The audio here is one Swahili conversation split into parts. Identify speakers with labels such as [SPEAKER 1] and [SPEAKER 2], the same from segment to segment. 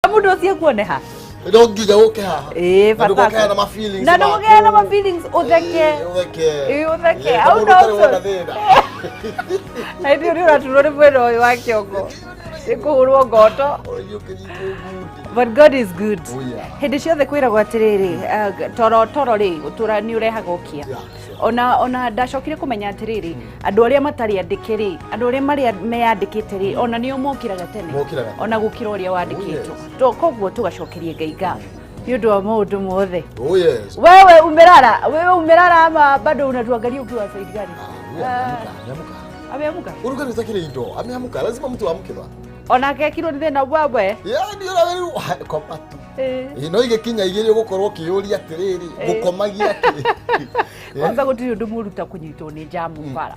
[SPEAKER 1] mundu ucio kuone ha
[SPEAKER 2] Don't give okay ha.
[SPEAKER 1] Fataka
[SPEAKER 2] na ma feelings.
[SPEAKER 1] Na ndogea na ma feelings utheke. Utheke. Au ndo. Na ndio uraturore mwero uyu wa kiongo. Ikuhurwo ngoto. But God is good. Hindi ciothe kwiragwo atiriri toro ri utura ni urehaga ukia. Ona ndacokire kumenya atiriri andu aria matari andikiri andu aria mari meyandikite ri ona nio mokiraga tene ona gukira uria wandikitwo to koguo tugacokerie Ngai ngatho ni undu wa maundu mothe. Wewe umerara ama bado unatuangalia ukiwa side gani? Ameamuka.
[SPEAKER 2] Urugani utakire indo. Ameamuka. Lazima mtu amke ba.
[SPEAKER 1] Ona kekiro ni thina bwabwe.
[SPEAKER 2] Ndio raweru komatu. No igekinya igiri gukorwo kiuri atiriri gukomagia ati.
[SPEAKER 1] Kwanza gutiri undu muruta kunyitwo ni jamu bara.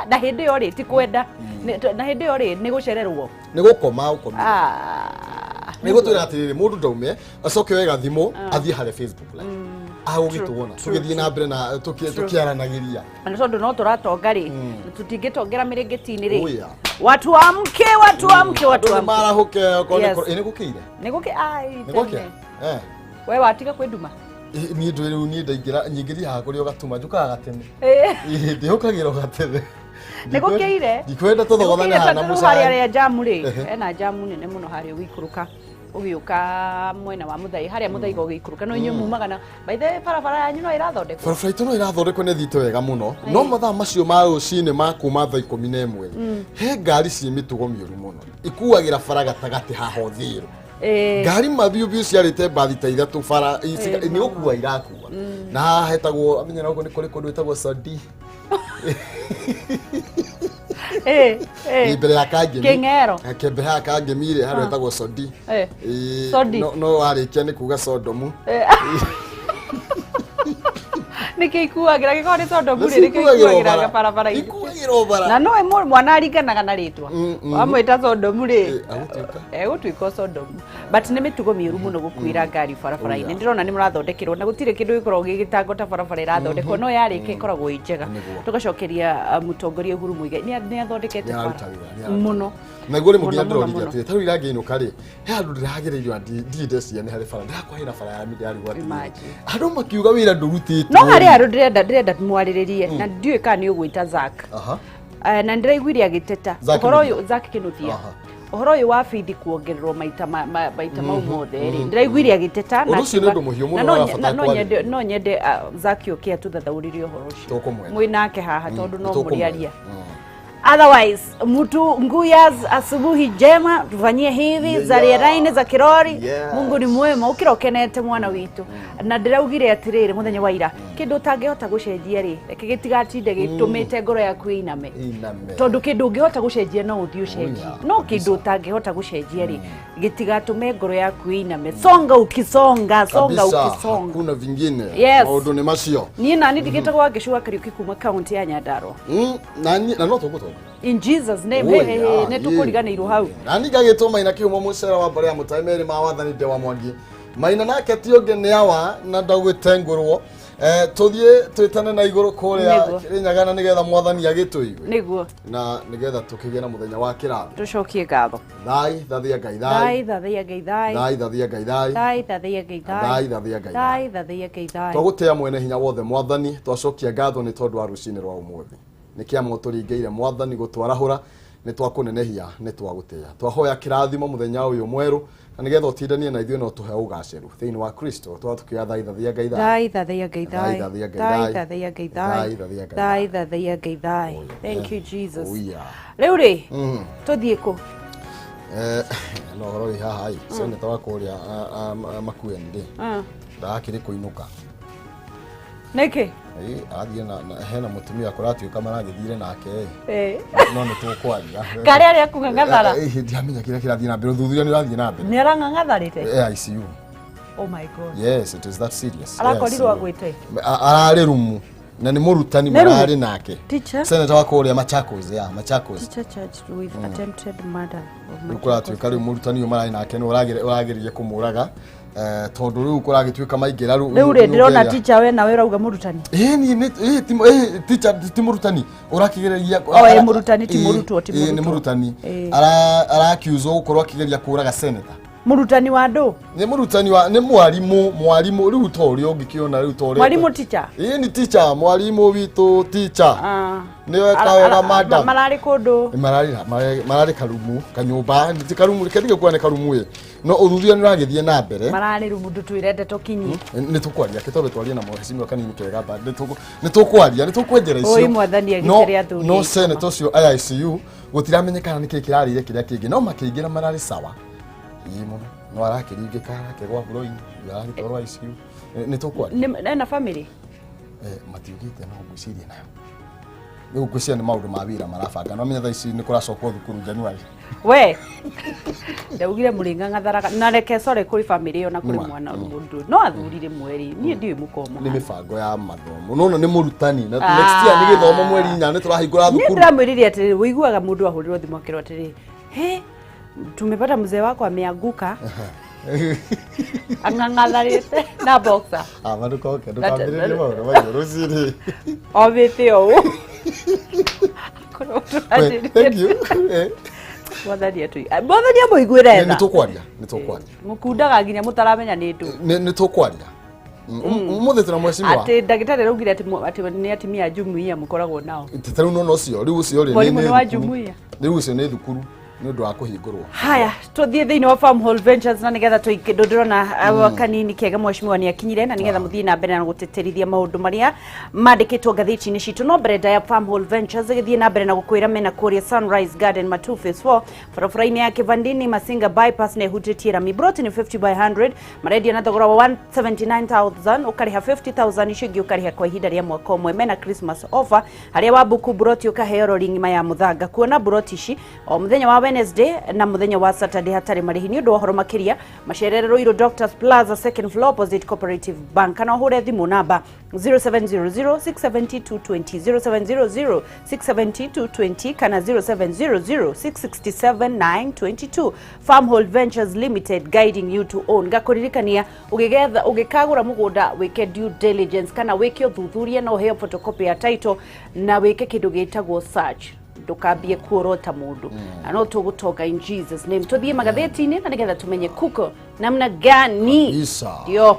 [SPEAKER 1] Na hindi yo ri ti kwenda na hindi yo ri ni gucererwo.
[SPEAKER 2] Ni gukoma ukoma. Ni gutwira atiriri mundu ndaume acoke wega thimo athie hare Facebook live. Agugituona tugithie na mbere na tukiaranagiria.
[SPEAKER 1] Na tondu no turatongari tutingitongera mirengeti-ini ri. Watu amke.
[SPEAKER 2] Marahuke ni gukire.
[SPEAKER 1] Ni guke wewe watiga kwenduma.
[SPEAKER 2] Ni ndu riu ni ndaingira nyingiri ha kuri ugatuma njukaga gatene. Ndihukagira gatene.
[SPEAKER 1] Ni gukire.
[SPEAKER 2] Ndikwenda tuthogothane hana musa.
[SPEAKER 1] Hari ya jamu ri. Ena jamu nene muno hari wikuruka. Ugiuka mwena wa muthai haria muthai gogikuruka no inyu mumagana by the barabara yanyu no irathondekwo. Barabara
[SPEAKER 2] itu no irathondekwo ni thito wega muno. No mathaa macio ma rucine ma kuma thaa 11. He ngari ci mitugo mioru muno. Ikuagira bara gatagati haho thiru. Ngari mathiu ciarite bathi ta ithatu bara ni ukua irakua. Na hetagwo amenyera uko ni kuri kundu etagwo Sodi. Ibere akage
[SPEAKER 1] Kengero.
[SPEAKER 2] Akebere akage mire haro etagwo Sodi.
[SPEAKER 1] Sodi.
[SPEAKER 2] No arikia ni kuga Sodomu.
[SPEAKER 1] Nikikuagira gikore Sodomu ri nikikuagira barabara ini.
[SPEAKER 2] Ikuagiro bara.
[SPEAKER 1] Na no mwana ariganaga na ritwa. Amwita Sodomu ri. Gutwiko Sodomu. But ni mitugo miuru muno gukwira ngari barabara ini. Ndirona ni murathondekirwo na gutire kindu gikorwo gigitango ta barabara irathondekwo no yarike ikoragwo injega. Tugacokeria mutongoria Uhuru Muigai ni athondekete bara muno.
[SPEAKER 2] Na igore mugia ndororithia ati taru iragiinuka ri he andu ndiragererio ndidecia ni hari bara ndakwahira bara ya midari gwati andu makiuga wira ndurutitwo
[SPEAKER 1] no hari andu ndirenda mwariririe na ndiwe kana ni ugwita Zack na ndiraiguiria agiteta uhoro uyu Zack Kinuthia uhoro uyu wa feed kuongererwo maita mau mothe ri ndiraiguiria agiteta na no nyende Zack yokia tuthathauririe uhoro ucio mwinake haha tondu no muriaria. Otherwise, mtu nguyas asubuhi jema tufanyie hivi zaria raine za kirori. Mungu ni mwema ukirokenete mwana witu. Na ndiraugire atiriri muthenya wa ira kindu tangihota gucenjia ri reke gitigatinde gitumite ngoro yaku iname tondu kindu ngihota gucenjia no uthii ucenjie no kindu tangihota gucenjia ri gitigatume ngoro yaku iname songa ukisonga
[SPEAKER 2] kuna vingine
[SPEAKER 1] maundu
[SPEAKER 2] ni macio
[SPEAKER 1] ni nani ndigitagwo Wangeci Kariuki kuma county ya Nyandarua
[SPEAKER 2] na no tuguto
[SPEAKER 1] in Jesus name ne tukuriganirwo hau
[SPEAKER 2] nani gagitwo Maina Kihumo mucera wa mbere ya mutaimeri ma wathani de wa Mwangi Maina nake tionge ni awa na ndagwite ngurwo tuthie twitane na iguru kuria Kirinyaga nigetha mwathani agituigwe
[SPEAKER 1] niguo
[SPEAKER 2] na nigetha tukigie na muthenya wa kirathi
[SPEAKER 1] tucokie ngatho
[SPEAKER 2] thai thathia Ngai thai twagutea mwene hinya wothe mwathani twacokia ngatho ni tondu wa rucini rwa umuthi nikiamo turingeire mwathani gutwarahura ni twakunenehia ni twagutea twahoya kirathimo muthenya uyu mweru na nigetha utindanie na ithuĩ no tuhe ugaciru thiini wa Kristo twatukia thai thathia Ngai.
[SPEAKER 1] Thank you Jesus. Riu ri tuthie ku
[SPEAKER 2] no horo ri haha ai seneta wa kuria makuendi ndakiri kuinuka
[SPEAKER 1] niki
[SPEAKER 2] athie na hena mutumia kuratuika maragithire nake no ni tukwaria
[SPEAKER 1] kari ari akung'ang'athara
[SPEAKER 2] ndiamenya kira kirathie na mbere thuthuria ni rathie na mbere
[SPEAKER 1] ni arang'ang'atharite
[SPEAKER 2] ICU.
[SPEAKER 1] Oh my God.
[SPEAKER 2] Yes, it is that serious.
[SPEAKER 1] Arakorirwo agwite
[SPEAKER 2] arari rumu na ni murutani marari nake
[SPEAKER 1] senator
[SPEAKER 2] wa kuria Machakos
[SPEAKER 1] teacher charged with attempted murder of Machakos
[SPEAKER 2] kuratuika ri murutani yo marari nake no uragiririe kumuraga tondu riu kuragituika maingira
[SPEAKER 1] riu ri ndirona teacher we na we rauga murutani
[SPEAKER 2] ni teacher ti murutani urakigereria
[SPEAKER 1] murutani ti murutwo
[SPEAKER 2] ni murutani ara accuse gukorwo akigeria kuraga senator
[SPEAKER 1] Murutani wa ndo
[SPEAKER 2] ni murutani wa ni mwalimu riu tori ongikiona riu tori
[SPEAKER 1] mwalimu teacher
[SPEAKER 2] ni teacher mwalimu witu teacher ni wekawega madam
[SPEAKER 1] marari kodo
[SPEAKER 2] marari karumu kanyumba ndi karumu kedige kwa ne karumu no uruthia niragithie na mbere
[SPEAKER 1] marari rumu ndutwirende tokinyi
[SPEAKER 2] ni tukwaria kitobe twaria na mheshimiwa kanini kega ba ni tukwaria ni tukwenjera icio
[SPEAKER 1] oi mwathani agiteri athuri
[SPEAKER 2] no senate ucio ICU gutiramenyekana niki kirarire kiria kingi no makiingira marari sawa imo no arakiringika kegwa buroini ya gitorwa ICU ni tukwaria
[SPEAKER 1] na family
[SPEAKER 2] matiugite no gwiciria nayo ni gwiciria ni maundu ma wira marabanga no menya tha ici ni kuracokwo thukuru January
[SPEAKER 1] we ndaugire muringa ngatharaga na reke sore kuri family yo na kuri mwana mundu no athurire mweri nie ndiwe mukomo
[SPEAKER 2] ni mibango ya mathomo no ni murutani na next year ni githomo mweri 4 ni turahingura thukuru
[SPEAKER 1] ni ndamwiririe ati wiguaga mundu ahurirwo thimo kirwa ati he tumepata mzee wako ameanguka angangatharite na boxer
[SPEAKER 2] maduko ke ndukambiririe maundu macio ruciri
[SPEAKER 1] obithio
[SPEAKER 2] thank you
[SPEAKER 1] Mwathani atu mwathani amuiguire tha
[SPEAKER 2] ni tukwaria
[SPEAKER 1] mukundaga nginya mutaramenya ni ndu
[SPEAKER 2] ni tukwaria umuthe tuna mheshimiwa
[SPEAKER 1] ati ndagitari raugire ati ni atimia jumuiya mukoragwo nao
[SPEAKER 2] tetaru no cio riu cio ri
[SPEAKER 1] ni wa jumuiya
[SPEAKER 2] riu cio ni thukuru ni ndu wa kuhingurwo
[SPEAKER 1] haya tuthie thiini wa Farm Hall Ventures na nigetha tuikindondorona kanini kega mheshimiwa ni akinyire na nigetha muthie na mbere na guteterithia maundu maria mandikitwo ngathiti-ini citu no brenda ya Farm Hall Ventures githie na mbere na gukwira mena kuria Sunrise Garden Matu Phase 4 barabara-ini ya Kivandini Masinga bypass ne hutitie Rami Broti ni 50 by 100 maredia na thogora wa 179,000 ukariha 50,000 icingi ukariha kwa ihinda ria mwaka umwe mena Christmas offer haria wa buku Broti ukaheo rolling ma ya muthanga kuona Broti ici o muthenya wa Wednesday na muthenya wa Saturday hatari marihi ni undu wa horo makiria macerere Roiro Doctors Plaza second floor opposite Cooperative Bank kana hure thimu namba 0700670220 0700670220 kana 0700667922 Farm Hall Ventures Limited guiding you to own gakuririkania ugigetha ugikagura mugunda wike due diligence kana wike uthuthuria no heo photocopy ya title na wike kindu gitagwo search ndukambie kuorota mundu no tugutoka in Jesus name tuthie magatheti-ini na nigetha tumenye kuko namna gani
[SPEAKER 2] isa
[SPEAKER 1] ndio